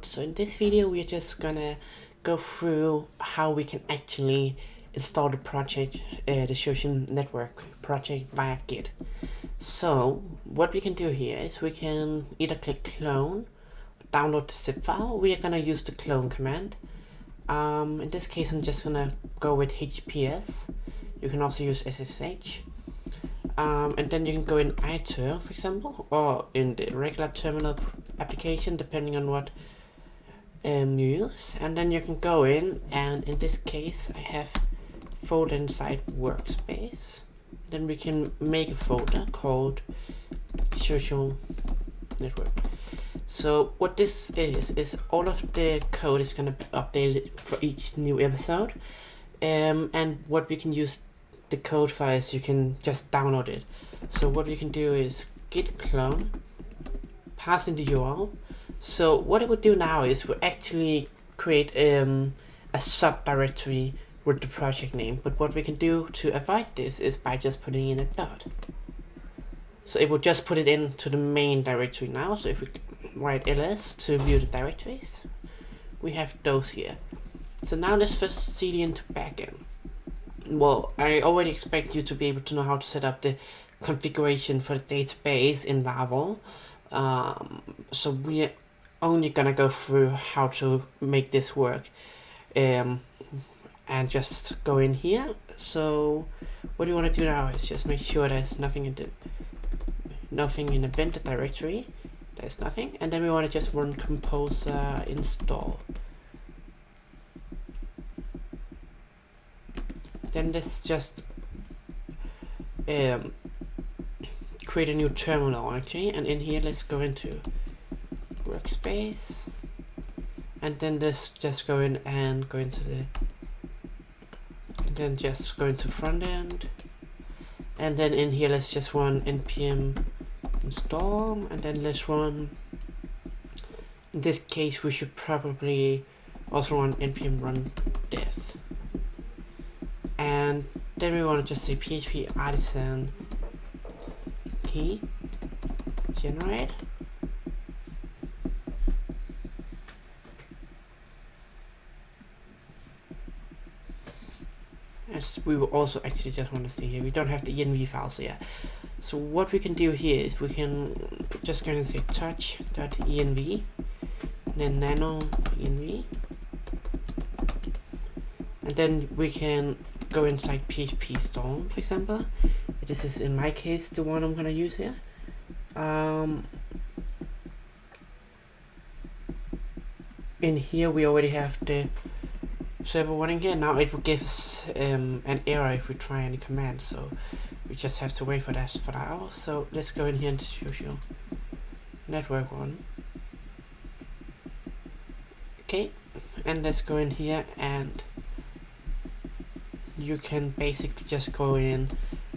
So in this video we are just gonna go through how we can actually install the project, the social network project via Git. So what we can do here is we can either click clone, download the zip file. We are gonna use the clone command. In this case I'm just gonna go with HTTPS. You can also use SSH. And then you can go in ITER, for example, or in the regular terminal application, depending on what you use. And then you can go in, and in this case I have folder inside workspace. Then we can make a folder called social network. So what this is all of the code is going to be updated for each new episode, and what we can use the code for is you can just download it. So what we can do is git clone, pass in the URL. So what it would do now is we actually create a subdirectory with the project name, but what we can do to avoid this is by just putting in a dot. So it will just put it into the main directory now. So if we write ls to view the directories, we have those here. So now let's first cd into backend. Well, I already expect you to be able to know how to set up the configuration for the database in Laravel. So we're only gonna go through how to make this work, and just go in here. So what you want to do now is just make sure there's nothing in the vendor directory. There's nothing, and then we want to just run composer install. Then let's just create a new terminal actually, and in here let's go into workspace, and then let's just go in and go into the, and then just go into front end, and then in here let's just run npm install, and then let's run, in this case we should probably also run npm run dev. And then we want to just say php artisan key generate. As we will also actually just want to see here, we don't have the env files here. So what we can do here is we can just go and say touch.env, then nano env, and then we can go inside PHP storm, for example. This is in my case the one I'm gonna use here. In here we already have the server running here. Now it will give us an error if we try any command, so we just have to wait for that for now. So let's go in here into social network one. Okay, and let's go in here, and you can basically just go in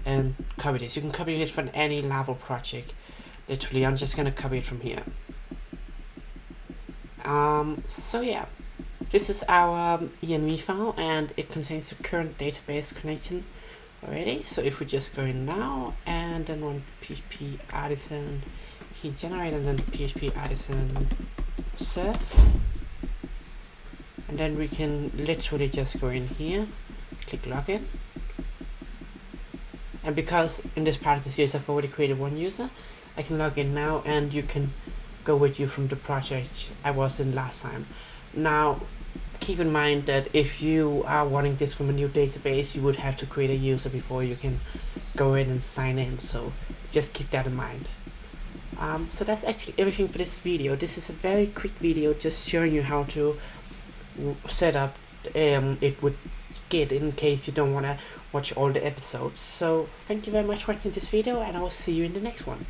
and copy this. You can copy it from any Laravel project. Literally, I'm just gonna copy it from here. So yeah, this is our env file, and it contains the current database connection already. So if we just go in now and then run php artisan key generate, and then php artisan serve, and then we can literally just go in here, click login, and because in this part of the series I've already created one user, I can log in now, and you can go with you from the project I was in last time. Now keep in mind that if you are wanting this from a new database, you would have to create a user before you can go in and sign in, so just keep that in mind. So that's actually everything for this video. This is a very quick video just showing you how to set up it with Git in case you don't want to watch all the episodes. So thank you very much for watching this video, and I will see you in the next one.